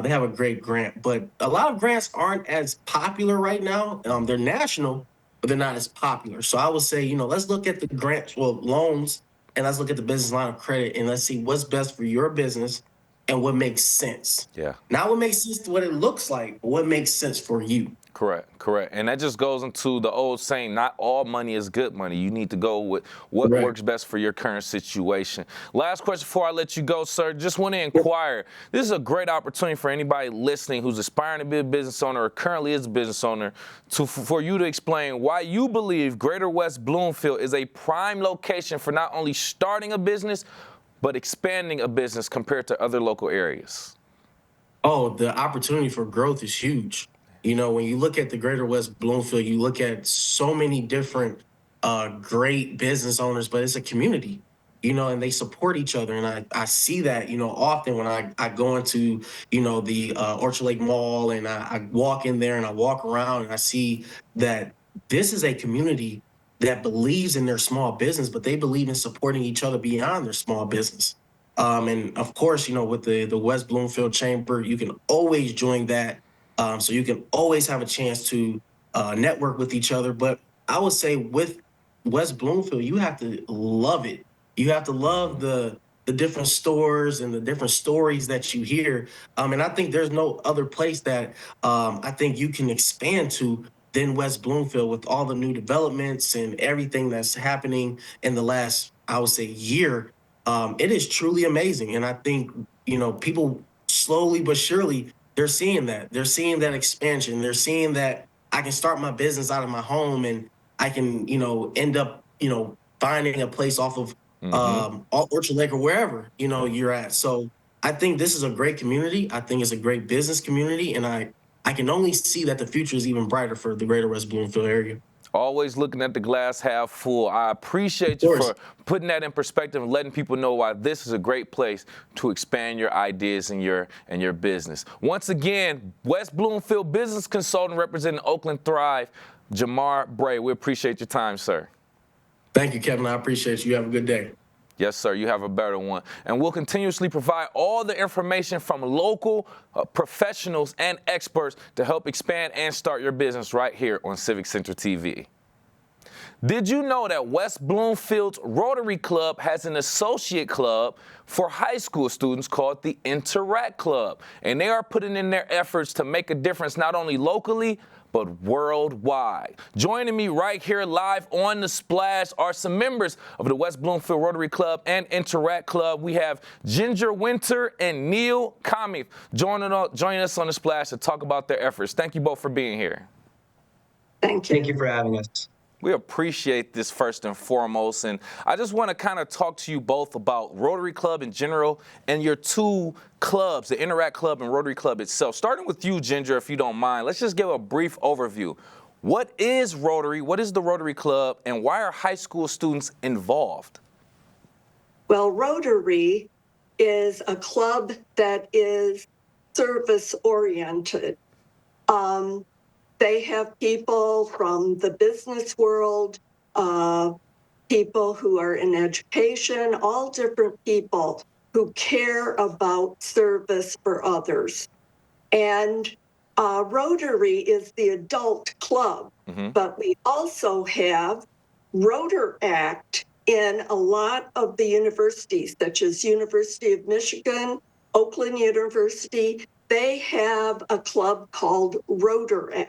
They have a great grant, but a lot of grants aren't as popular right now. They're national, but they're not as popular. So I would say, let's look at the grants, loans, and let's look at the business line of credit, and let's see what's best for your business and what makes sense. Yeah. Not what makes sense to what it looks like, but what makes sense for you. Correct. And that just goes into the old saying, not all money is good money. You need to go with what works best for your current situation. Last question before I let you go, sir. Just want to inquire. This is a great opportunity for anybody listening who's aspiring to be a business owner or currently is a business owner for you to explain why you believe Greater West Bloomfield is a prime location for not only starting a business, but expanding a business compared to other local areas. Oh, the opportunity for growth is huge. When you look at the Greater West Bloomfield, you look at so many different great business owners, but it's a community, and they support each other. And I see that, often when I go into, the Orchard Lake Mall, and I walk in there and I walk around and I see that this is a community that believes in their small business, but they believe in supporting each other beyond their small business. And of course, with the West Bloomfield Chamber, you can always join that. So you can always have a chance to network with each other. But I would say with West Bloomfield, you have to love it. You have to love the different stores and the different stories that you hear. And I think there's no other place that I think you can expand to than West Bloomfield, with all the new developments and everything that's happening in the last, I would say, year. It is truly amazing. And I think, people slowly but surely, they're seeing that. They're seeing that expansion. They're seeing that I can start my business out of my home, and I can, end up, finding a place off of Orchard Lake or wherever, you're at. So I think this is a great community. I think it's a great business community. And I can only see that the future is even brighter for the Greater West Bloomfield area. Always looking at the glass half full. I appreciate you for putting that in perspective and letting people know why this is a great place to expand your ideas and your business. Once again, West Bloomfield business consultant representing Oakland Thrive, Jamar Bray. We appreciate your time, sir. Thank you, Kevin. I appreciate you. You have a good day. Yes, sir. You have a better one. And we'll continuously provide all the information from local professionals and experts to help expand and start your business right here on Civic Center TV. Did you know that West Bloomfield's Rotary Club has an associate club for high school students called the Interact Club? And they are putting in their efforts to make a difference not only locally, but worldwide. Joining me right here live on The Splash are some members of the West Bloomfield Rotary Club and Interact Club. We have Ginger Winter and Neil Kamif joining us on The Splash to talk about their efforts. Thank you both for being here. Thank you for having us. We appreciate this first and foremost, and I just want to kind of talk to you both about Rotary Club in general and your two clubs, the Interact Club and Rotary Club itself. Starting with you, Ginger, if you don't mind, let's just give a brief overview. What is Rotary, what is the Rotary Club, and why are high school students involved? Well, Rotary is a club that is service-oriented. They have people from the business world, people who are in education, all different people who care about service for others. And Rotary is the adult club, but we also have Rotaract in a lot of the universities, such as University of Michigan, Oakland University. They have a club called Rotaract.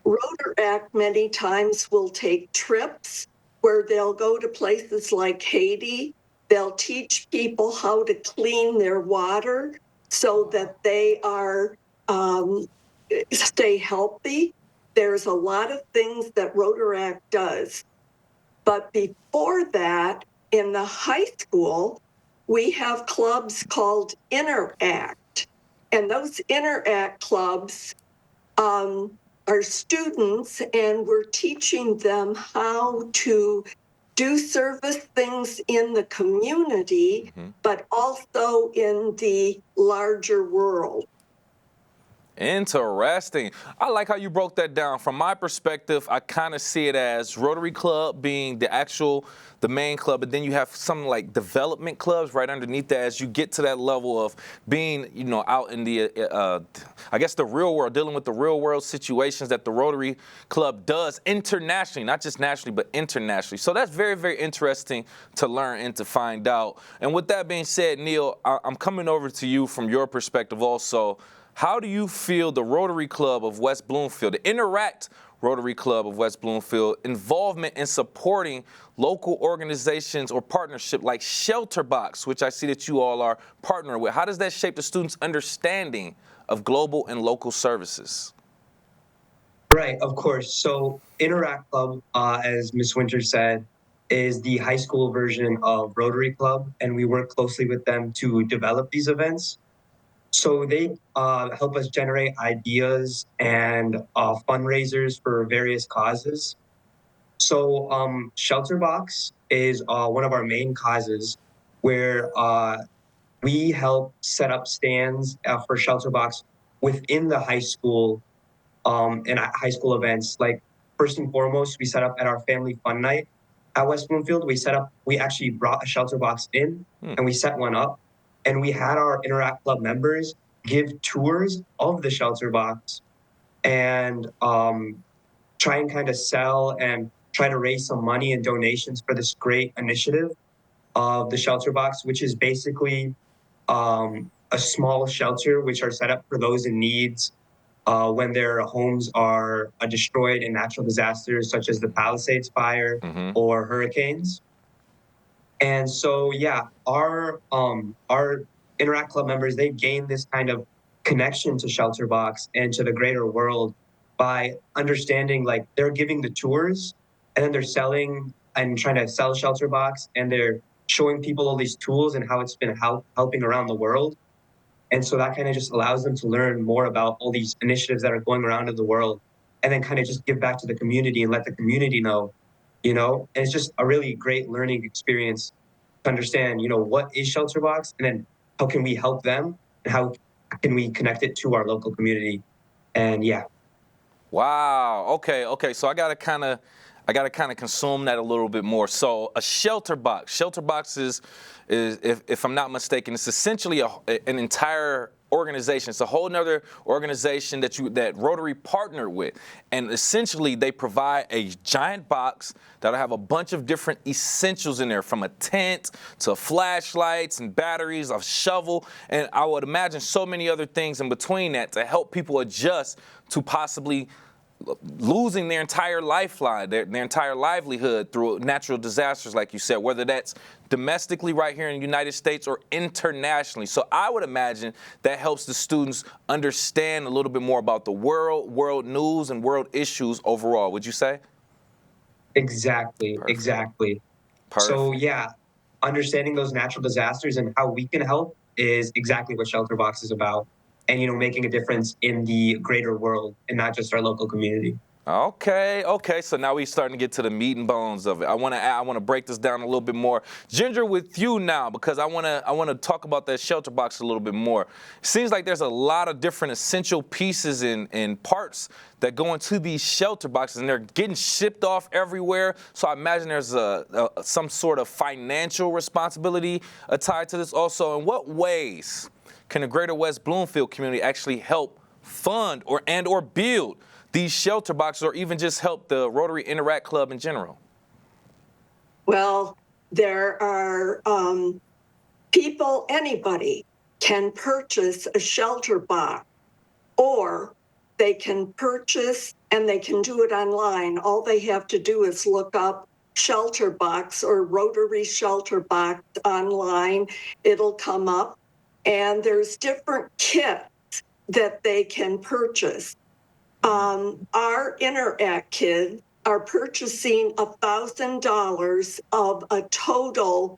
Rotaract many times will take trips where they'll go to places like Haiti. They'll teach people how to clean their water so that they are stay healthy. There's a lot of things that Rotaract does. But before that, in the high school, we have clubs called Interact. And those Interact clubs are students, and we're teaching them how to do service things in the community, but also in the larger world. Interesting. I like how you broke that down. From my perspective, I kind of see it as Rotary Club being the main club, but then you have something like development clubs right underneath that as you get to that level of being, out in the, I guess, the real world, dealing with the real world situations that the Rotary Club does internationally, not just nationally, but internationally. So that's very, very interesting to learn and to find out. And with that being said, Neil, I'm coming over to you from your perspective also. How do you feel the Rotary Club of West Bloomfield, the Interact Rotary Club of West Bloomfield, involvement in supporting local organizations or partnership like Shelterbox, which I see that you all are partnering with? How does that shape the students' understanding of global and local services? Right, of course. So Interact Club, as Ms. Winter said, is the high school version of Rotary Club, and we work closely with them to develop these events. So they help us generate ideas and fundraisers for various causes. So Shelterbox is one of our main causes where we help set up stands for Shelterbox within the high school and at high school events. Like, first and foremost, we set up at our family fun night at West Bloomfield. We actually brought a Shelterbox in and we set one up. And we had our Interact Club members give tours of the Shelterbox and try and kind of sell and try to raise some money and donations for this great initiative of the Shelterbox, which is basically a small shelter which are set up for those in needs when their homes are destroyed in natural disasters such as the Palisades fire or hurricanes. And so, yeah, our Interact Club members, they gain this kind of connection to Shelterbox and to the greater world by understanding, like, they're giving the tours and then they're selling and trying to sell Shelterbox, and they're showing people all these tools and how it's been helping around the world. And so that kind of just allows them to learn more about all these initiatives that are going around in the world, and then kind of just give back to the community and let the community know. And it's just a really great learning experience to understand, what is Shelterbox, and then how can we help them, and how can we connect it to our local community. And yeah. Wow. Okay. So I gotta kind of consume that a little bit more. So a Shelterbox. Shelterbox is if I'm not mistaken, it's essentially an entire organization. It's a whole nother organization that Rotary partnered with. And essentially they provide a giant box that'll have a bunch of different essentials in there, from a tent to flashlights and batteries, a shovel, and I would imagine so many other things in between that to help people adjust to possibly losing their entire lifeline, their entire livelihood through natural disasters, like you said, whether that's domestically right here in the United States or internationally. So I would imagine that helps the students understand a little bit more about the world news and world issues overall, would you say? Exactly, Perfect. exactly. Perfect. So yeah, understanding those natural disasters and how we can help is exactly what Shelter Box is about. And, making a difference in the greater world and not just our local community. Okay. So now we're starting to get to the meat and bones of it. I want to break this down a little bit more. Ginger, with you now, because I want to talk about that shelter box a little bit more. It seems like there's a lot of different essential pieces and parts that go into these shelter boxes, and they're getting shipped off everywhere. So I imagine there's some sort of financial responsibility tied to this also. In what ways can the Greater West Bloomfield community actually help fund or build these shelter boxes, or even just help the Rotary Interact Club in general? Well, there are people, anybody can purchase a shelter box, or they can purchase, and they can do it online. All they have to do is look up shelter box or Rotary shelter box online. It'll come up, and there's different kits that they can purchase. Our Interact kids are purchasing $1,000 of a total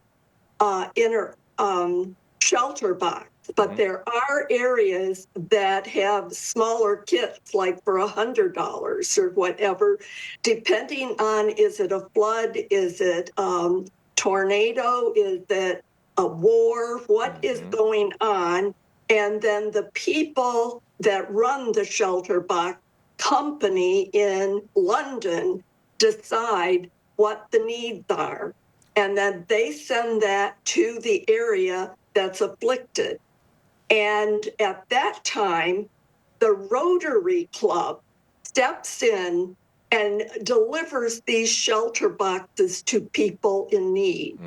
shelter box, but there are areas that have smaller kits, like for $100 or whatever, depending on, is it a flood, is it tornado, is it a war, what is going on, and then the people that run the shelter box company in London decide what the needs are. And then they send that to the area that's afflicted. And at that time, the Rotary Club steps in and delivers these shelter boxes to people in need.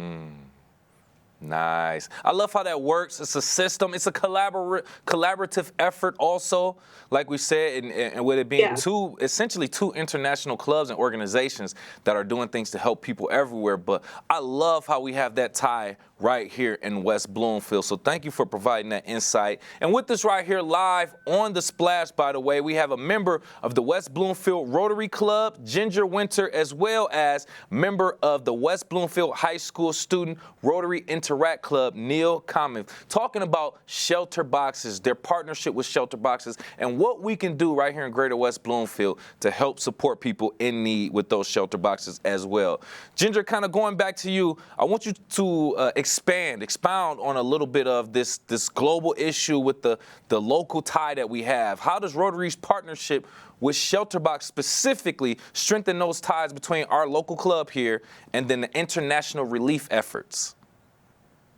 Nice. I love how that works. It's a system. It's a collaborative effort also, like we said, and with it being essentially two international clubs and organizations that are doing things to help people everywhere. But I love how we have that tie right here in West Bloomfield. So thank you for providing that insight. And with this right here live on the Splash, by the way, we have a member of the West Bloomfield Rotary Club, Ginger Winter, as well as member of the West Bloomfield High School Student Rotary Interact Club, Neil Common, talking about shelter boxes, their partnership with shelter boxes, and what we can do right here in Greater West Bloomfield to help support people in need with those shelter boxes as well. Ginger, kind of going back to you, I want you to expound on a little bit of this global issue with the local tie that we have. How does Rotary's partnership with Shelterbox specifically strengthen those ties between our local club here and then the international relief efforts?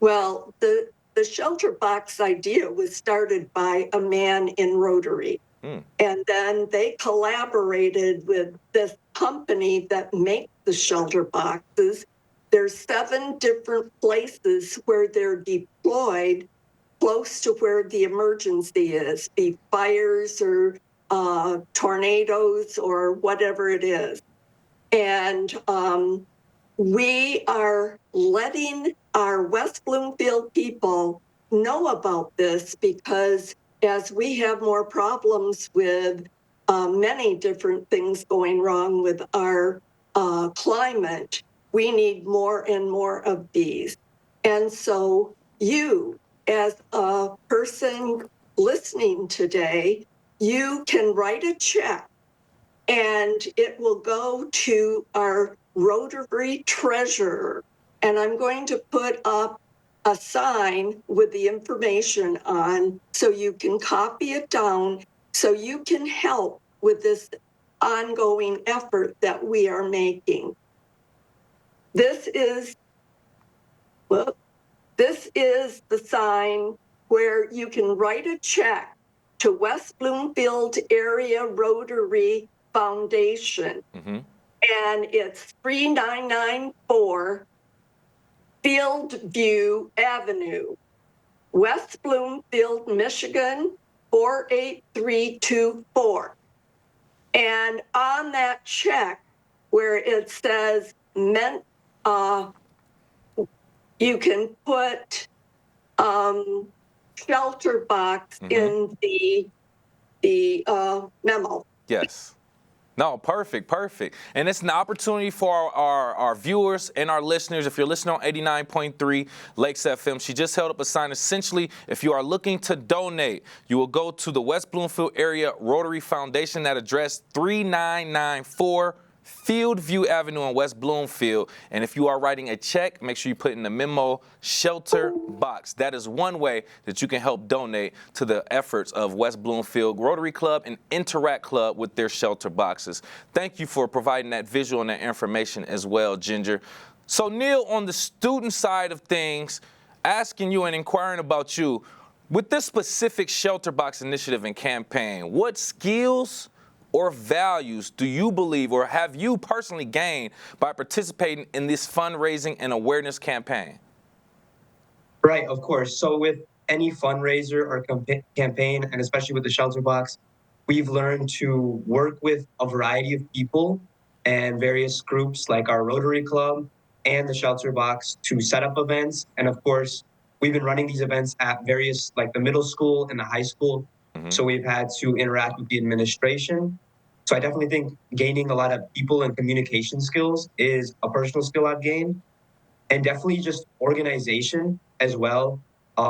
Well, the shelter box idea was started by a man in Rotary. And then they collaborated with this company that makes the shelter boxes. There's 7 different places where they're deployed close to where the emergency is, be fires or tornadoes or whatever it is. And we are letting our West Bloomfield people know about this, because as we have more problems with many different things going wrong with our climate, we need more and more of these. And so you, as a person listening today, you can write a check and it will go to our Rotary treasurer. And I'm going to put up a sign with the information on, so you can copy it down, so you can help with this ongoing effort that we are making. This is the sign where you can write a check to West Bloomfield Area Rotary Foundation. And it's 3994 Fieldview Avenue, West Bloomfield, Michigan, 48324. And on that check, where it says meant, you can put shelter box in the memo. Yes. No, perfect. And it's an opportunity for our viewers and our listeners. If you're listening on 89.3 Lakes FM, she just held up a sign. Essentially, if you are looking to donate, you will go to the West Bloomfield Area Rotary Foundation at address 3994 Fieldview Avenue in West Bloomfield. And if you are writing a check, make sure you put in the memo shelter box. That is one way that you can help donate to the efforts of West Bloomfield Rotary Club and Interact Club with their shelter boxes. Thank you for providing that visual and that information as well, Ginger. So Neil, on the student side of things, asking you and inquiring about you, with this specific shelter box initiative and campaign, what skills or values do you believe or have you personally gained by participating in this fundraising and awareness campaign? Right, of course. So with any fundraiser or campaign, and especially with the shelter box, we've learned to work with a variety of people and various groups like our Rotary Club and the shelter box to set up events. And of course, we've been running these events at various, like the middle school and the high school. So we've had to interact with the administration. So I definitely think gaining a lot of people and communication skills is a personal skill I've gained. And definitely just organization as well,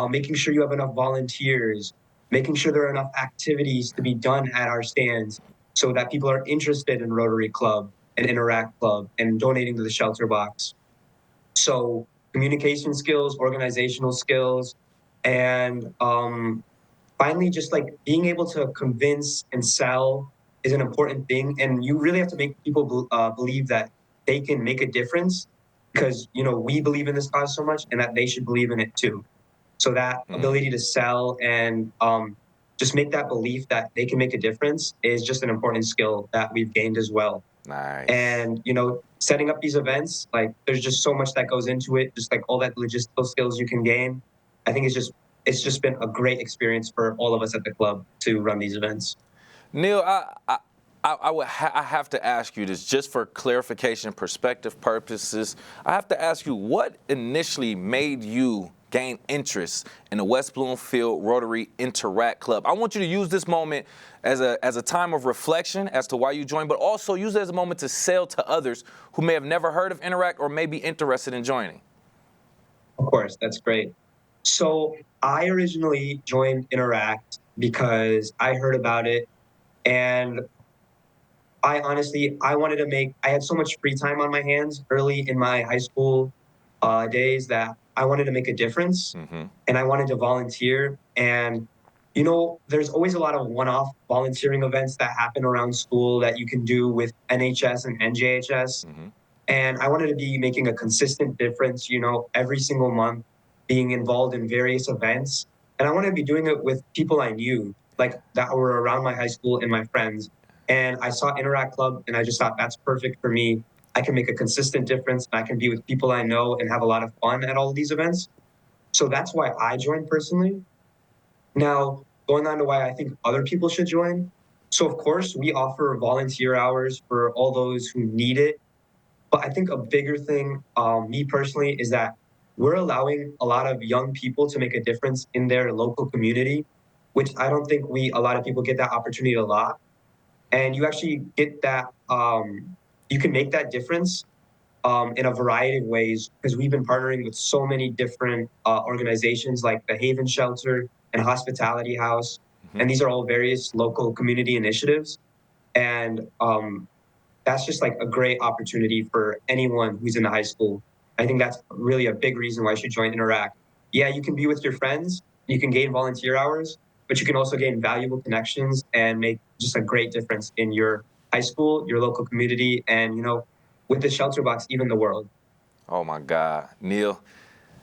making sure you have enough volunteers, making sure there are enough activities to be done at our stands so that people are interested in Rotary Club and Interact Club and donating to the shelter box. So communication skills, organizational skills, and finally, just like being able to convince and sell is an important thing. And you really have to make people believe that they can make a difference because, you know, we believe in this cause so much and that they should believe in it too. So that ability to sell and just make that belief that they can make a difference is just an important skill that we've gained as well. Nice. And, you know, setting up these events, like there's just so much that goes into it, just like all that logistical skills you can gain. I think it's just been a great experience for all of us at the club to run these events. Neil, I have to ask you this just for clarification, perspective purposes. I have to ask you, what initially made you gain interest in the West Bloomfield Rotary Interact Club? I want you to use this moment as a time of reflection as to why you joined, but also use it as a moment to sell to others who may have never heard of Interact or may be interested in joining. Of course, that's great. So I originally joined Interact because I heard about it, and I had so much free time on my hands early in my high school days that I wanted to make a difference, and I wanted to volunteer. And, you know, there's always a lot of one-off volunteering events that happen around school that you can do with NHS and NJHS. And I wanted to be making a consistent difference, you know, every single month, being involved in various events. And I wanted to be doing it with people I knew, like that were around my high school and my friends. And I saw Interact Club and I just thought that's perfect for me. I can make a consistent difference. I can be with people I know and have a lot of fun at all of these events. So that's why I joined personally. Now, going on to why I think other people should join. So of course, we offer volunteer hours for all those who need it. But I think a bigger thing, me personally, is that we're allowing a lot of young people to make a difference in their local community, which I don't think a lot of people get that opportunity a lot. And you actually get that, you can make that difference in a variety of ways, because we've been partnering with so many different organizations like the Haven Shelter and Hospitality House. And these are all various local community initiatives. And that's just like a great opportunity for anyone who's in the high school. I think that's really a big reason why you should join Interact. Yeah, you can be with your friends, you can gain volunteer hours, but you can also gain valuable connections and make just a great difference in your high school, your local community, and, you know, with the shelter box, even the world. Oh my God, Neil.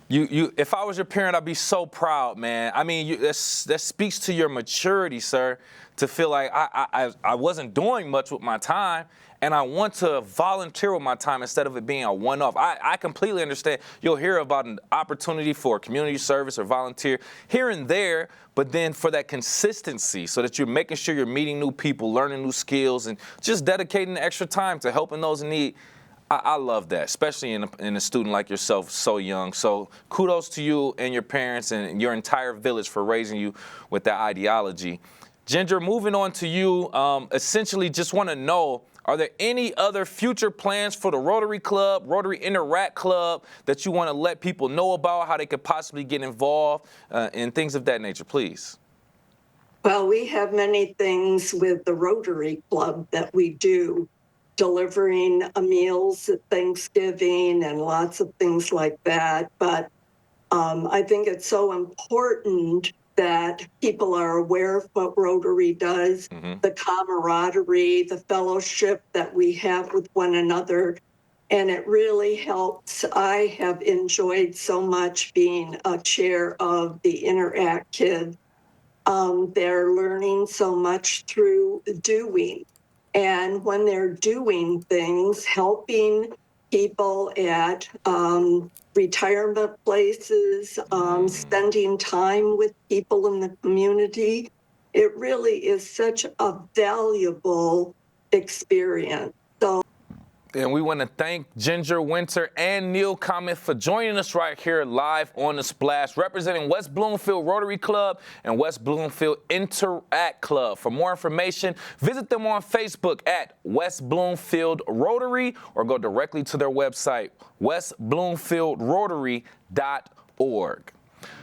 If I was your parent, I'd be so proud, man. I mean, that speaks to your maturity, sir, to feel like I wasn't doing much with my time, and I want to volunteer with my time instead of it being a one-off. I completely understand. You'll hear about an opportunity for community service or volunteer here and there, but then for that consistency so that you're making sure you're meeting new people, learning new skills, and just dedicating extra time to helping those in need. I love that, especially in a student like yourself, so young. So kudos to you and your parents and your entire village for raising you with that ideology. Ginger, moving on to you, essentially just want to know Are there any other future plans for the Rotary Club, Rotary Interact Club, that you want to let people know about, how they could possibly get involved, and things of that nature, please? Well, we have many things with the Rotary Club that we do, delivering meals at Thanksgiving and lots of things like that. But I think it's so important that people are aware of what Rotary does, the camaraderie, the fellowship that we have with one another. And it really helps. I have enjoyed so much being a chair of the Interact Kids. They're learning so much through doing. And when they're doing things, helping people at retirement places, spending time with people in the community, it really is such a valuable experience. So. And we want to thank Ginger Winter and Neil Comet for joining us right here live on The Splash, representing West Bloomfield Rotary Club and West Bloomfield Interact Club. For more information, visit them on Facebook at West Bloomfield Rotary or go directly to their website, westbloomfieldrotary.org.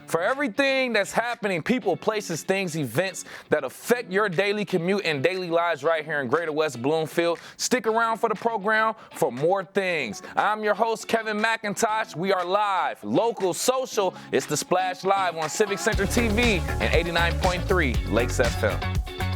For everything that's happening, people, places, things, events that affect your daily commute and daily lives right here in Greater West Bloomfield, stick around for the program for more things. I'm your host, Kevin McIntosh. We are live, local, social. It's The Splash Live on Civic Center TV and 89.3 Lakes FM.